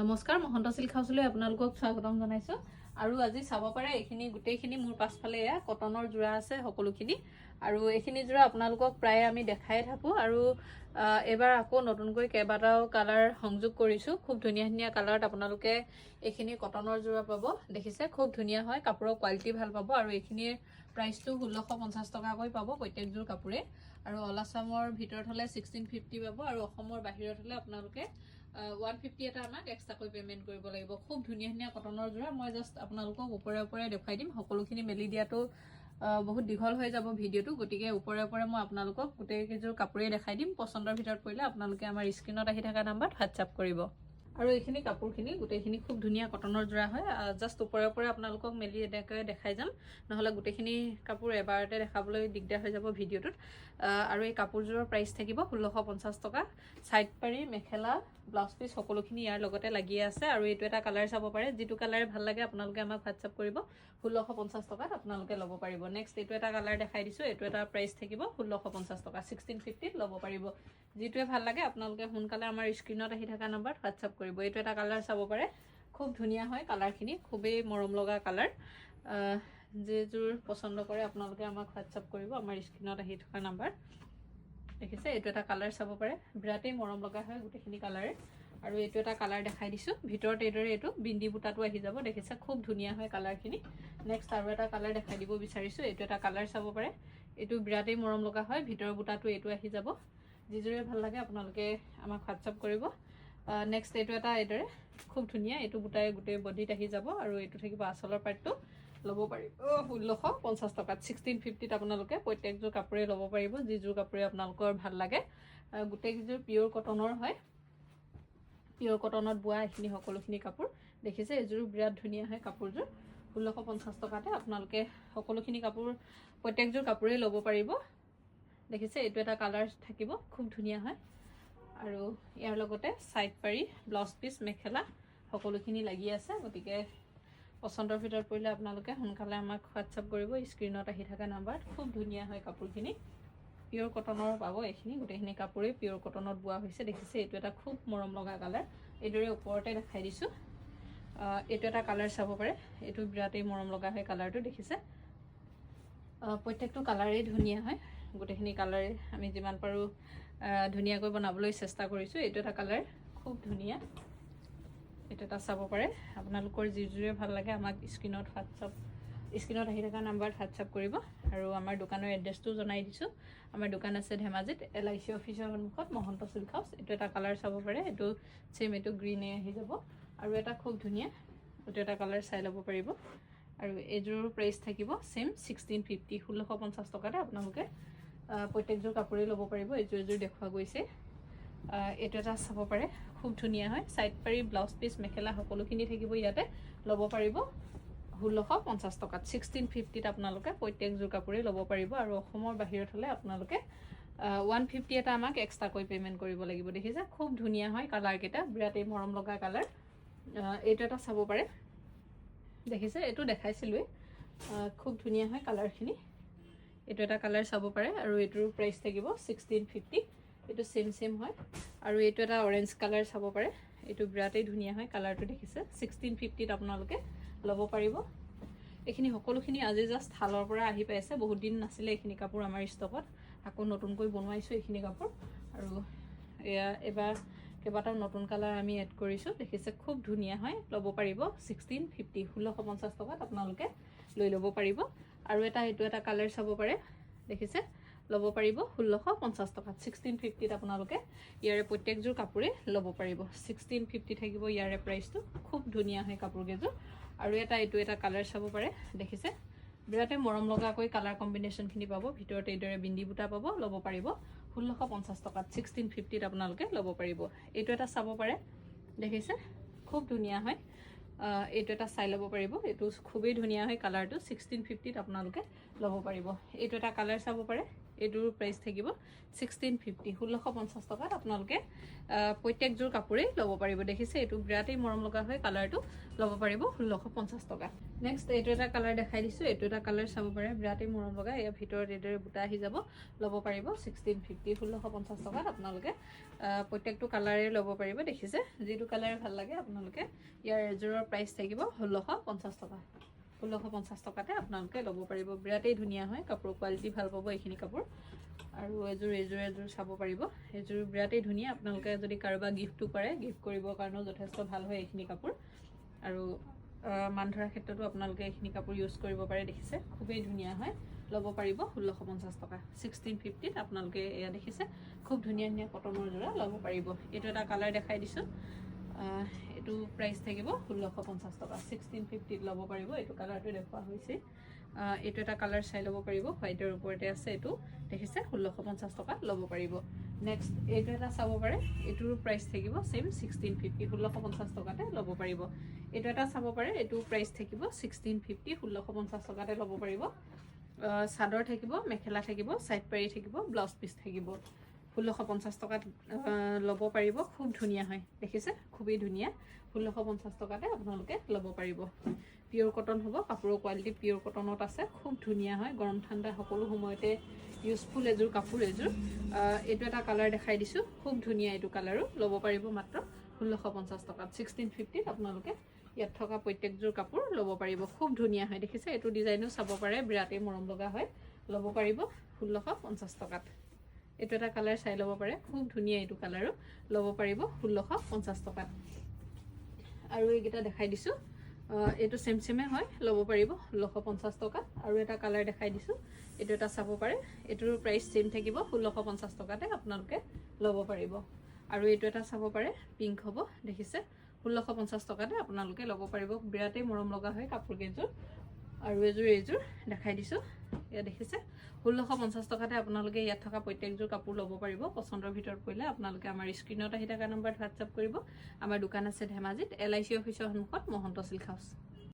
নমস্কাৰ মহন্ত সিল্ক হাউচলৈ আপোনালোকক স্বাগতম জনাইছো আৰু আজি চাব পাৰে এইখিনি গুটেইখিনি মোৰ পাছফালে এয়া কটনৰ জোৰা আছে সকলোখিনি আৰু এইখিনি জোৰা আপোনালোকক প্ৰায় আমি দেখাই থাকো আৰু এবাৰ আকৌ নতুনকৈ কেইবাটাও কালাৰ সংযোগ কৰিছো খুব ধুনীয়া ধুনীয়া কালাৰত আপোনালোকে এইখিনি কটনৰ জোৰা পাব দেখিছে খুব ধুনীয়া হয় কাপোৰৰ কোৱালিটি ভাল পাব আৰু এইখিনিৰ প্ৰাইসটো 1650 টকাকৈ পাব প্ৰত্যেকযোৰ কাপোৰে আৰু অল আসামৰ ভিতৰত হলে 1650 পাব আৰু অসমৰ বাহিৰত হলে আপোনালোকে 150 এটা আমাক এক্সট্ৰাকৈ পেমেন্ট কৰিব লাগিব খুব ধুনীয়া ধুনীয়া কটনৰ জোৰা মই জাস্ট আপোনালোকক ওপৰে ওপৰে দেখাই দিম সকলোখিনি মেলি দিয়াটো বহুত দীঘল হৈ যাব ভিডিওটো গটিকে ওপৰে ওপৰে মই আপোনালোকক গোটেই কেইযোৰ কাপোৰে দেখাই দিম পছন্দৰ ভিতৰত পৰিলে আপোনালোকে আমাৰ স্ক্ৰিনত আহি থকা নাম্বাৰত হোৱাটছআপ কৰিব আৰু এইখিনি কাপোৰখিনি গোটেইখিনি খুব ধুনীয়া কটনৰ জোৰা হয় জাস্ট ওপৰে ওপৰে আপোনালোকক মেলি এটাকৈ দেখাই যাম নহলে গোটেইখিনি কাপোৰ এবাৰতে দেখাবলৈ দিগদাৰ হৈ যাব ভিডিওটোত আৰু এই কাপোৰযোৰৰ প্ৰাইস থাকিব 1650 টকা সাইড পাৰি মেখেলা ব্লাউজ পিস সকলোখিনি ইয়াৰ লগতে লাগি আছে আৰু এইটো এটা কালাৰ চাব পাৰে যেটো কালাৰ ভাল লাগে আপোনালোকে আমাক হোৱাটছআপ কৰিব 1650 টকাত আপোনালোকে ল'ব পাৰিব নেক্সট এইটো এটা কালাৰ দেখাই দিছো এইটো এটা প্ৰাইস থাকিব 1650 টকা 1650 ত ল'ব পাৰিব যেটোৱে ভাল লাগে আপোনালোকে সোনকালে আমাৰ স্ক্ৰিনত আহি থকা নাম্বাৰত হোৱাটছআপ কৰিব এইটো এটা কালাৰ চাব পাৰে খুব ধুনীয়া হয় কালাৰখিনি খুবেই মৰম লগা কালাৰ যেযোৰ পছন্দ কৰে আপোনালোকে আমাক হোৱাটছআপ কৰিব আমাৰ স্ক্ৰিনত আহি থকা নাম্বাৰ দেখিছে এইটো এটা কালাৰ চাব পাৰে বিৰাটেই মৰম লগা হয় গুটেখিনি কালাৰে আৰু এইটো এটা কালাৰ দেখাই দিছো ভিতৰত এইদৰে এইটো বিন্দি বুটাটো আহি যাব দেখিছে খুব ধুনীয়া হয় কালাৰখিনি নেক্সট আৰু এটা কালাৰ দেখাই দিব বিচাৰিছো এইটো এটা কালাৰ চাব পাৰে এইটো বিৰাটেই মৰম লগা হয় ভিতৰৰ বুটাটো এইটো আহি যাব যিজোৰে ভাল লাগে আপোনালোকে আমাক হোৱাটছআপ কৰিব নেক্সট এইটো এটা এইদৰে খুব ধুনীয়া এইটো বুটাই গুটেই বডিত আহি যাব আৰু এইটো থাকিব আচলৰ পাৰ্টটো ল'ব পাৰিব 1650 টকাত 1650 ত আপোনালোকে প্ৰত্যেকযোৰ কাপোৰে ল'ব পাৰিব যিযোৰ কাপোৰে আপোনালোকৰ ভাল লাগে গুটেইযোৰ পিওৰ কটনৰ হয় পিওৰ কটনত বোৱা এইখিনি সকলোখিনি কাপোৰ দেখিছে এযোৰ বিৰাট ধুনীয়া হয় কাপোৰযোৰ 1650 টকাতে আপোনালোকে সকলোখিনি কাপোৰ প্ৰত্যেকযোৰ কাপোৰে ল'ব পাৰিব দেখিছে এইটো এটা কালাৰ থাকিব খুব ধুনীয়া হয় আৰু ইয়াৰ লগতে সাইড পাৰি ব্লাউজ পিস মেখেলা সকলোখিনি লাগি আছে গটিকে পছন্দৰ ভিতৰত পৰিলে আপোনালোকে সোনকালে আমাক হোৱাটছআপ কৰিব স্ক্ৰিনত আহি থকা নাম্বাৰত খুব ধুনীয়া হয় কাপোৰখিনি পিওৰ কটনৰ পাব এইখিনি গোটেইখিনি কাপোৰে পিওৰ কটনত বোৱা হৈছে দেখিছে এইটো এটা খুব মৰম লগা কালাৰ এইদৰে ওপৰতে দেখাই দিছো এইটো এটা কালাৰ চাব পাৰে এইটো বিৰাটেই মৰম লগা হয় কালাৰটো দেখিছে প্ৰত্যেকটো কালাৰেই ধুনীয়া হয় গোটেইখিনি কালাৰে আমি যিমান পাৰো ধুনীয়াকৈ বনাবলৈ চেষ্টা কৰিছো এইটো এটা কালাৰ খুব ধুনীয়া এটা এটা চাব পাৰে আপোনালোকৰ যিজোৰে ভাল লাগে আমাক স্ক্ৰিনত হোৱাটছআপ স্ক্ৰিনত আহি থকা নাম্বাৰত হোৱাটছআপ কৰিব আৰু আমাৰ দোকানৰ এড্ৰেছটো জনাই দিছো আমাৰ দোকান আছে ধেমাজিত LIC অফিচৰ সন্মুখত মহন্ত সিল্ক হাউচ এইটো এটা কালাৰ চাব পাৰে এইটো সেম এইটো গ্ৰীনে আহি যাব আৰু এটা খুব ধুনীয়া এইটো এটা কালাৰ চাই ল'ব পাৰিব আৰু এযোৰ প্ৰাইস থাকিব সেম 1650 1650 টকাতে আপোনালোকে প্ৰত্যেকযোৰ কাপোৰে ল'ব পাৰিব এযোৰ দেখুৱা গৈছে এইটো এটা চাব পাৰে খুব ধুনীয়া হয় সাইড পাৰি ব্লাউজ পিস মেখেলা সকলোখিনি থাকিব ইয়াতে ল'ব পাৰিব 1650 টকাত 1650 ত আপোনালোকে প্ৰত্যেকযোৰ কাপোৰে ল'ব পাৰিব আৰু অসমৰ বাহিৰত হলে আপোনালোকে 150 এটা আমাক এক্সট্ৰাকৈ পেমেন্ট কৰিব লাগিব দেখিছে খুব ধুনীয়া হয় কালাৰ কেইটা বিৰাটেই মৰম লগা কালাৰ এইটো এটা চাব পাৰে দেখিছে এইটো দেখাইছিলুৱে খুব ধুনীয়া হয় কালাৰখিনি এইটো এটা কালাৰ চাব পাৰে আৰু এইটোৰ প্ৰাইস থাকিব 1650 এইটো সেম হয় আৰু এইটো এটা অৰেঞ্জ কালাৰ চাব পাৰে এইটো বিৰাটেই ধুনীয়া হয় কালাৰটো দেখিছে 1650 ত আপোনালোকে ল'ব পাৰিব এইখিনি সকলোখিনি আজি জাস্ট হালৰ পৰা আহি পাইছে বহুত দিন নাছিলে এইখিনি কাপোৰ আমাৰ ষ্টকত আকৌ নতুনকৈ বনোৱাইছো এইখিনি কাপোৰ আৰু এবাৰ কেইবাটাও নতুন কালাৰ আমি এড কৰিছো দেখিছে খুব ধুনীয়া হয় ল'ব পাৰিব 1650 1650 টকাত আপোনালোকে লৈ ল'ব পাৰিব আৰু এইটো এটা কালাৰ চাব পাৰে দেখিছে ল'ব পাৰিব 1650 টকাত 1650 ত আপোনালোকে ইয়াৰে প্ৰত্যেকযোৰ কাপোৰে ল'ব পাৰিব 1650 থাকিব ইয়াৰে প্ৰাইসটো খুব ধুনীয়া হয় কাপোৰ কেইযোৰ আৰু এইটো এটা কালাৰ চাব পাৰে দেখিছে বিৰাটে মৰম লগাকৈ কালাৰ কম্বিনেশ্যন খিনি পাব ভিতৰত এইদৰে বিন্দি বুটা পাব ল'ব পাৰিব 1650 টকাত 1650 ত আপোনালোকে ল'ব পাৰিব এইটো এটা চাব পাৰে দেখিছে খুব ধুনীয়া হয় এইটো এটা চাই ল'ব পাৰিব এইটো খুবেই ধুনীয়া হয় কালাৰটো 1650 ত আপোনালোকে ল'ব পাৰিব এইটো এটা কালাৰ চাব পাৰে এইটোৰ প্ৰাইচ থাকিব 1650 1650 টকাত আপোনালোকে প্ৰত্যেকযোৰ কাপোৰেই ল'ব পাৰিব দেখিছে এইটো বিৰাটেই মৰম লগা হয় কালাৰটো ল'ব পাৰিব 1650 টকা নেক্সট এইটো এটা কালাৰ দেখাই দিছো এইটো এটা কালাৰ চাব পাৰে বিৰাটেই মৰম লগা ইয়াৰ ভিতৰত এইদৰে বুটা আহি যাব ল'ব পাৰিব 1650 1650 টকাত আপোনালোকে প্ৰত্যেকটো কালাৰে ল'ব পাৰিব দেখিছে যেটো কালাৰ ভাল লাগে আপোনালোকে ইয়াৰ এজোৰৰ প্ৰাইচ থাকিব 1650 টকা 1650 টকাতে আপোনালোকে ল'ব পাৰিব বিৰাটেই ধুনীয়া হয় কাপোৰ কোৱালিটি ভাল পাব এইখিনি কাপোৰ আৰু এজোৰ চাব পাৰিব এজোৰ বিৰাটেই ধুনীয়া আপোনালোকে যদি কাৰোবাক গিফ্টটো কৰে গিফ্ট কৰিবৰ কাৰণেও যথেষ্ট ভাল হয় এইখিনি কাপোৰ আৰু মান ধৰাৰ ক্ষেত্ৰতো আপোনালোকে এইখিনি কাপোৰ ইউজ কৰিব পাৰে দেখিছে খুবেই ধুনীয়া হয় ল'ব পাৰিব 1650 টকা 1650 ত আপোনালোকে এয়া দেখিছে খুব ধুনীয়া ধুনীয়া কটনৰ জোৰা ল'ব পাৰিব এইটো এটা কালাৰ দেখাই দিছো এইটো প্ৰাইচ থাকিব 1650 টকা 1650 ত ল'ব পাৰিব এইটো কালাৰটো দেখুৱা হৈছে এইটো এটা কালাৰ চাই ল'ব পাৰিব হোৱাইটৰ ওপৰতে আছে এইটো দেখিছে 1650 টকা ল'ব পাৰিব নেক্সট এইটো এটা চাব পাৰে এইটোৰ প্ৰাইচ থাকিব সেম 1650 1650 টকাতে ল'ব পাৰিব এইটো এটা চাব পাৰে এইটো প্ৰাইচ থাকিব 1650 1650 টকাতে ল'ব পাৰিব চাদৰ থাকিব মেখেলা থাকিব সাইড পাৰি থাকিব ব্লাউজ পিস থাকিব 1650 টকাত ল'ব পাৰিব খুব ধুনীয়া হয় দেখিছে খুবেই ধুনীয়া 1650 টকাতে আপোনালোকে ল'ব পাৰিব পিওৰ কটন হ'ব কাপোৰৰ কোৱালিটি পিওৰ কটনত আছে খুব ধুনীয়া হয় গৰম ঠাণ্ডা সকলো সময়তে ইউজফুল এজোৰ কাপোৰ এজোৰ এইটো এটা কালাৰ দেখাই দিছো খুব ধুনীয়া এইটো কালাৰো ল'ব পাৰিব মাত্ৰ 1650 টকাত 1650 ত আপোনালোকে ইয়াত থকা প্ৰত্যেকযোৰ কাপোৰ ল'ব পাৰিব খুব ধুনীয়া হয় দেখিছে এইটো ডিজাইনো চাব পাৰে বিৰাটেই মৰম লগা হয় ল'ব পাৰিব 1650 টকাত এইটো এটা কালাৰ চাই ল'ব পাৰে খুব ধুনীয়া এইটো কালাৰো ল'ব পাৰিব 1650 টকাত আৰু এইকেইটা দেখাই দিছো এইটো সেমে হয় ল'ব পাৰিব 1650 টকা আৰু এটা কালাৰ দেখাই দিছো এইটো এটা চাব পাৰে এইটোৰ প্ৰাইস সেম থাকিব 1650 টকাতে আপোনালোকে ল'ব পাৰিব আৰু এইটো এটা চাব পাৰে পিংক হ'ব দেখিছে 1650 টকাতে আপোনালোকে ল'ব পাৰিব বিৰাটেই মৰম লগা হয় কাপোৰ কেইযোৰ আৰু এজোৰ দেখাই দিছো এয়া দেখিছে 1650 টকাতে আপোনালোকে ইয়াত থকা প্ৰত্যেকযোৰ কাপোৰ ল'ব পাৰিব পছন্দৰ ভিতৰত পৰিলে আপোনালোকে আমাৰ স্ক্ৰিনত আহি থকা নম্বৰত WhatsApp কৰিব আমাৰ দোকান আছে ধেমাজিত LIC অফিচৰ সন্মুখত মহন্ত সিল্ক হাউস